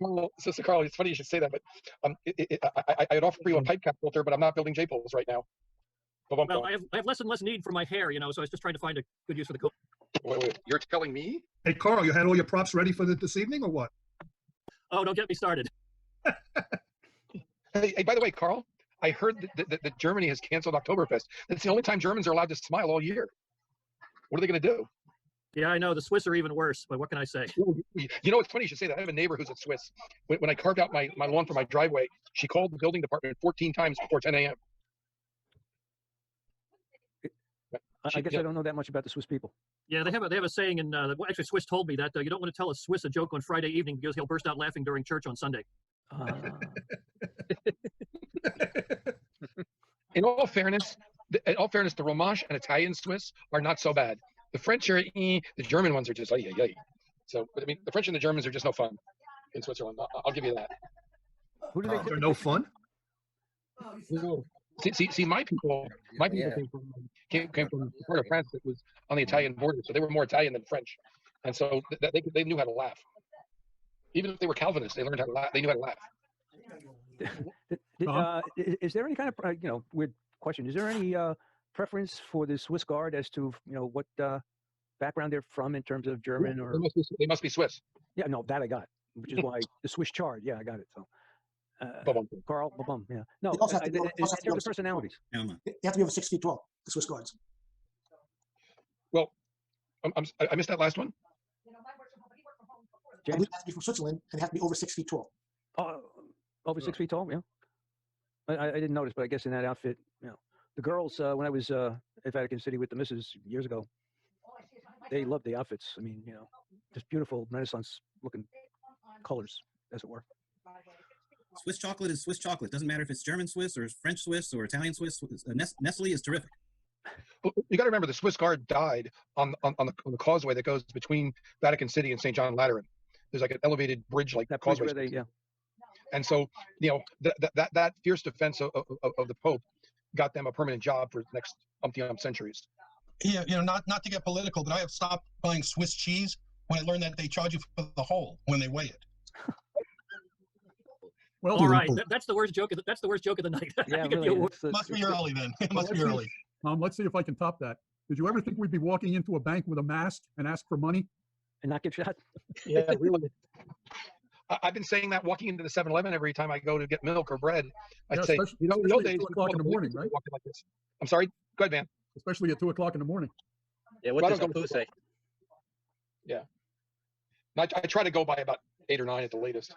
Carl, it's funny you should say that, but I'd offer you a pipe cap filter, but I'm not building J-poles right now. Well, I have less and less need for my hair, so I was just trying to find a good use for the comb. Wait, you're telling me? Hey, Carl, you had all your props ready for this evening, or what? Oh, don't get me started. Hey, by the way, Carl, I heard that Germany has canceled Oktoberfest. That's the only time Germans are allowed to smile all year. What are they going to do? Yeah, I know. The Swiss are even worse, but what can I say? It's funny you should say that. I have a neighbor who's a Swiss. When I carved out my lawn for my driveway, she called the building department 14 times before 10 a.m. I guess I don't know that much about the Swiss people. Yeah, they have a saying, and actually Swiss told me that you don't want to tell a Swiss a joke on Friday evening because he'll burst out laughing during church on Sunday. In all fairness, the Romansh and Italian Swiss are not so bad. The French are, the German ones are just, So, but I mean, the French and the Germans are just no fun in Switzerland. I'll give you that. Who do they? They're no fun. See, my people came from part of France that was on the Italian border, so they were more Italian than French. And so they knew how to laugh. Even if they were Calvinists, they learned how to laugh. They knew how to laugh. Is there any kind of weird question? Is there any preference for the Swiss Guard as to what background they're from in terms of German or? They must be Swiss. Yeah, no, that I got, which is why the Swiss chard. Yeah, I got it. So, Carl, yeah. No, They also have to in be over- terms of personalities. They have to be over 6 feet tall, the Swiss Guards. Well, I missed that last one. I believe they have to be from Switzerland and they have to be over 6 feet tall. Over 6 feet tall. Yeah, I didn't notice, but I guess in that outfit, the girls when I was at Vatican City with the missus years ago, they loved the outfits. I mean, just beautiful Renaissance looking colors, as it were. Swiss chocolate is Swiss chocolate. Doesn't matter if it's German Swiss or French Swiss or Italian Swiss. Nestle is terrific. You got to remember the Swiss Guard died on the causeway that goes between Vatican City and St. John Lateran. There's like an elevated bridge, like that causeway. And so that fierce defense of the Pope got them a permanent job for the next umpteen centuries. Yeah, not to get political, but I have stopped buying Swiss cheese when I learned that they charge you for the whole when they weigh it. Well, all right, that's the worst joke. That's the worst joke of the night. Yeah, really, must be early then. It must be early. Let's see if I can top that. Did you ever think we'd be walking into a bank with a mask and ask for money? And not get shot? Yeah, really. I've been saying that walking into the 7-Eleven every time I go to get milk or bread. I'd say, days, at 2 o'clock in the morning, right? Like this. I'm sorry. Go ahead, Van. Especially at 2 o'clock in the morning. Yeah, what does Apu say? Yeah. I try to go by about 8 or 9 at the latest.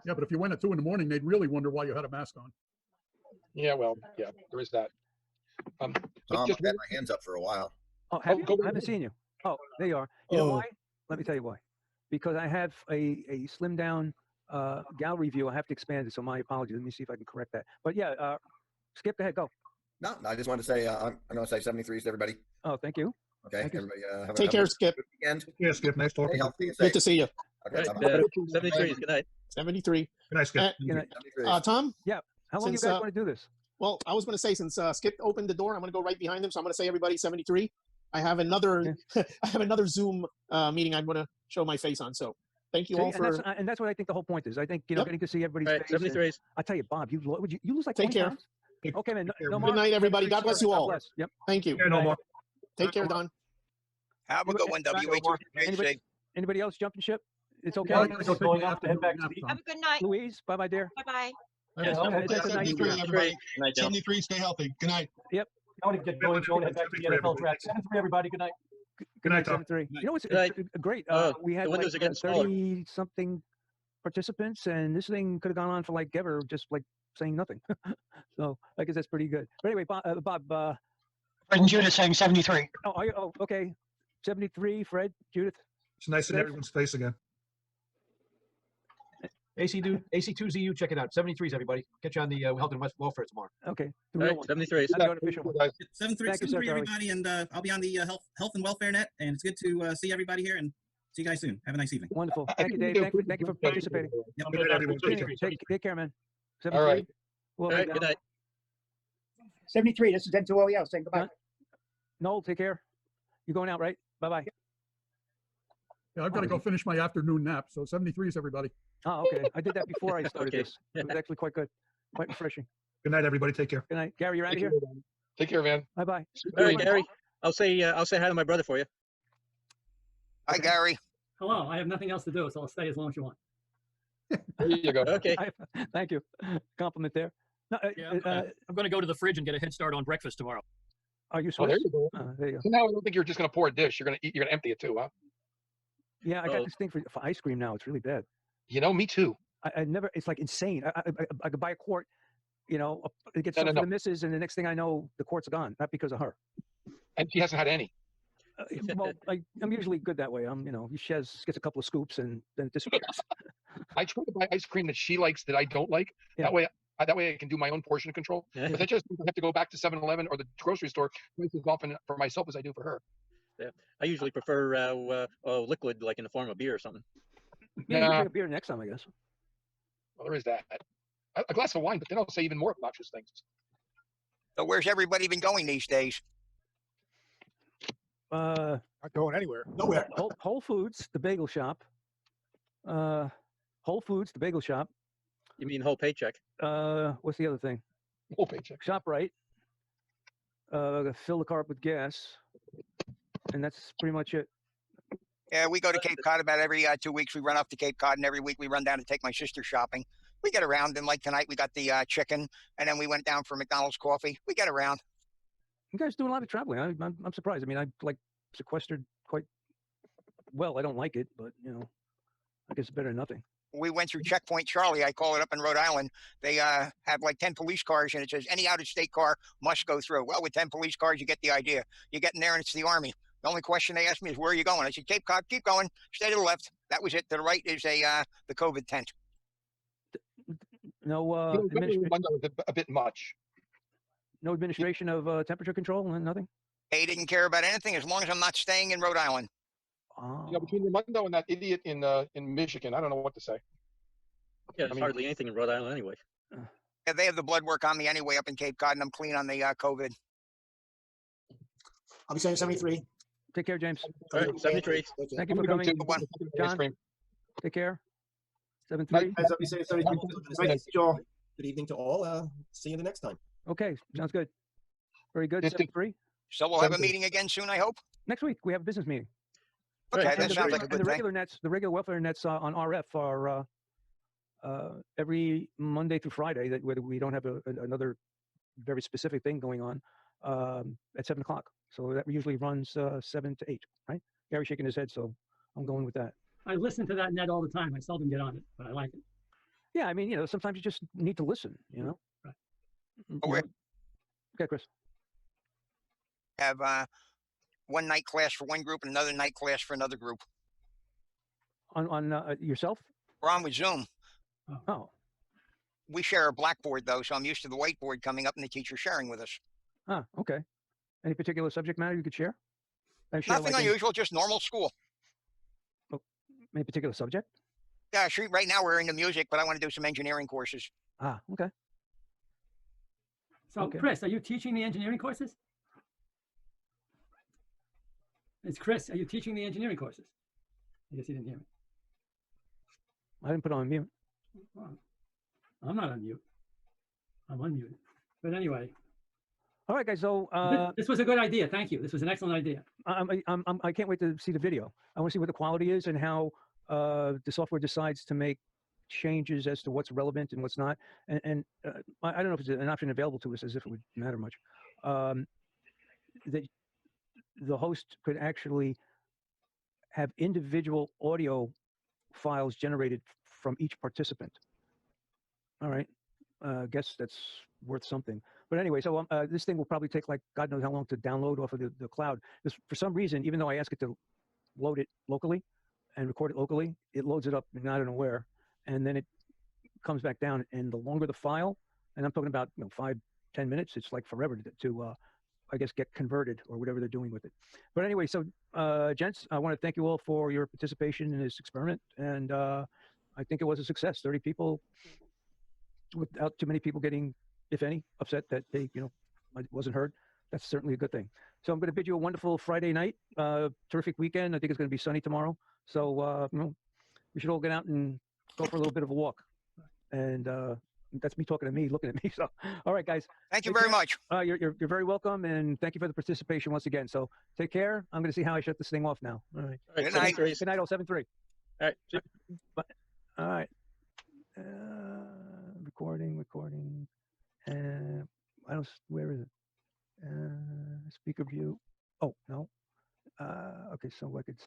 Yeah, but if you went at 2 in the morning, they'd really wonder why you had a mask on. Yeah, well, yeah, there is that. Tom, I've had my hands up for a while. Oh, have you? I haven't seen you. Oh, there you are. You know why? Let me tell you why. Because I have a slim down gallery view. I have to expand it, so my apologies. Let me see if I can correct that. But yeah, Skip, go ahead, go. No, I just wanted to say I'm going to say 73s to everybody. Oh, thank you. Okay, thank everybody. Take care, Skip. Weekend. Yeah, Skip. Nice talking. Good to see you. Okay, right, 73. Good night. 73. Good night, Skip. Good night. Tom? Yeah. How long you guys want to do this? Well, I was going to say, since Skip opened the door, I'm going to go right behind him. So I'm going to say, everybody, 73. I have another Zoom meeting I'm going to show my face on. So thank you all for. And that's what I think the whole point is. I think getting to see everybody's face. 73. I tell you, Bob, you lose like Take 20 care. pounds? Okay, man. No Good night, everybody. God bless you all. Bless. Yep. Thank you. No more. Take care, Don. Have a good one, WH. Anybody else jumping ship? It's okay. Going off to head back to Have a good night. Louise, bye, dear. Bye-bye. Yes, Okay, That's a nice 73, trip. everybody. Good night, Dale. 73, stay healthy. Good night. Yep. I want to get going. So head back to the NFL track. 7-3, everybody. Good night. Good night, Tom. 73. You know what's Good night. great? We had the windows like are getting smaller. 30-something participants, and this thing could have gone on for like ever, just like saying nothing. So I guess that's pretty good. But anyway, Bob. Fred and Judith saying 73. Oh, okay. 73, Fred, Judith. It's nice in everyone's face again. AC2ZU, check it out. 73s, everybody. Catch you on the Health and Welfare tomorrow. Okay. All right, 73. 7-3, everybody, and I'll be on the health and welfare net, and it's good to see everybody here, and see you guys soon. Have a nice evening. Wonderful. Thank you, Dave. Thank you for participating. Yep. Good night, everyone. Take care, man. 73. All right. Well, All right, good night. 73. This is N2OEL saying goodbye. Noel, take care. You're going out, right? Bye-bye. Yeah, I've got to go finish my afternoon nap. So 73s, everybody. Oh, okay. I did that before I started Okay. this. It was actually quite good. Quite refreshing. Good night, everybody. Take care. Good night. Gary, you're out of here? Take care, man. Bye-bye. All right, Gary. I'll say hi to my brother for you. Hi, Gary. Hello. I have nothing else to do, so I'll stay as long as you want. There you go. Okay. Thank you. Compliment there. No, I'm going to go to the fridge and get a head start on breakfast tomorrow. Are you Oh, Swiss? there you go. There you go. So now I don't think you're just going to pour a dish. You're going to eat. You're going to empty it too, huh? Yeah, I got this thing for ice cream now. It's really bad. You know, me too. I never. It's like insane. I could buy a quart. You know, it gets some for the missus, and the next thing I know, the quart's gone. Not because of her. And she hasn't had any. Well, I'm usually good that way. She gets a couple of scoops and then it disappears. I try to buy ice cream that she likes that I don't like. Yeah. That way I can do my own portion control. Yeah. But that just means I have to go back to 7-Eleven or the grocery store twice as often for myself as I do for her. Yeah. I usually prefer liquid, like in the form of beer or something. Yeah, you can drink a beer next time, I guess. Well, there is that. A glass of wine, but then I'll say even more obnoxious things. So where's everybody been going these days? Not going anywhere. Nowhere. Whole Foods, the bagel shop. Whole Foods, the bagel shop. You mean whole paycheck? What's the other thing? Whole paycheck. ShopRite. Fill the car up with gas, and that's pretty much it. Yeah, we go to Cape Cod about every 2 weeks. We run up to Cape Cod, and every week we run down to take my sister shopping. We get around, and like tonight we got the chicken, and then we went down for McDonald's coffee. We get around. You guys do a lot of traveling. I'm surprised. I mean, I like sequestered quite well. I don't like it, but you know, I guess it's better than nothing. We went through Checkpoint Charlie, I call it, up in Rhode Island. They have like 10 police cars, and it says any out-of-state car must go through. Well, with 10 police cars, you get the idea. You get in there, and it's the Army. The only question they asked me is, where are you going? I said, Cape Cod, keep going. Stay to the left. That was it. To the right is the COVID tent. No, a bit much. No administration of temperature control and nothing? They didn't care about anything as long as I'm not staying in Rhode Island. Oh. You know, between Raimondo and that idiot in Michigan, I don't know what to say. Yeah, there's hardly anything in Rhode Island anyway. Yeah, they have the blood work on me anyway up in Cape Cod, and I'm clean on the COVID. I'll be saying 73. Take care, James. All right, 73. Thank you for coming. John, take care. 73. Good evening to all. See you the next time. Okay, sounds good. Very good. 73. So we'll have a meeting again soon, I hope. Next week we have a business meeting. Okay, And that sounds like a and good the thing. regular nets, the regular welfare nets on RF are every Monday through Friday. That whether we don't have another very specific thing going on at 7 o'clock. So that usually runs 7 to 8. Right? Gary's shaking his head, so I'm going with that. I listen to that net all the time. I seldom get on it, but I like it. Yeah, I mean, you know, sometimes you just need to listen. You know. Right. You know? Okay, Chris. Have one night class for one group and another night class for another group. On yourself? We're on with Zoom. Oh. We share a blackboard though, so I'm used to the whiteboard coming up and the teacher sharing with us. Ah, okay. Any particular subject matter you could share? Nothing unusual, just normal school. Oh, any particular subject? Yeah, sure. Right now we're into music, but I want to do some engineering courses. Ah, okay. So, Chris, are you teaching the engineering courses? It's Chris. Are you teaching the engineering courses? I guess he didn't hear me. I didn't put on mute. Well, I'm not on mute. I'm unmuted. But anyway. All right, guys. So this was a good idea. Thank you. This was an excellent idea. I can't wait to see the video. I want to see what the quality is and how the software decides to make changes as to what's relevant and what's not. And I don't know if it's an option available to us, as if it would matter much. That the host could actually have individual audio files generated from each participant. All right. Guess that's worth something. But anyway, so this thing will probably take like God knows how long to download off of the cloud. Because for some reason, even though I ask it to load it locally and record it locally, it loads it up and I don't know where. And then it comes back down. And the longer the file, and I'm talking about 5-10 minutes, it's like forever to I guess, get converted or whatever they're doing with it. But anyway, so gents, I want to thank you all for your participation in this experiment. And I think it was a success. 30 people without too many people getting, if any, upset that they, wasn't heard. That's certainly a good thing. So I'm going to bid you a wonderful Friday night, terrific weekend. I think it's going to be sunny tomorrow. So, we should all get out and go for a little bit of a walk. And that's me talking to me, looking at me. So, all right, guys. Thank you very much. You're very welcome, and thank you for the participation once again. So take care. I'm going to see how I shut this thing off now. All right. Good night. Good night, all 7-3. All right. All right. Recording. I don't. Where is it? Speaker view. Oh no. Okay, so I could.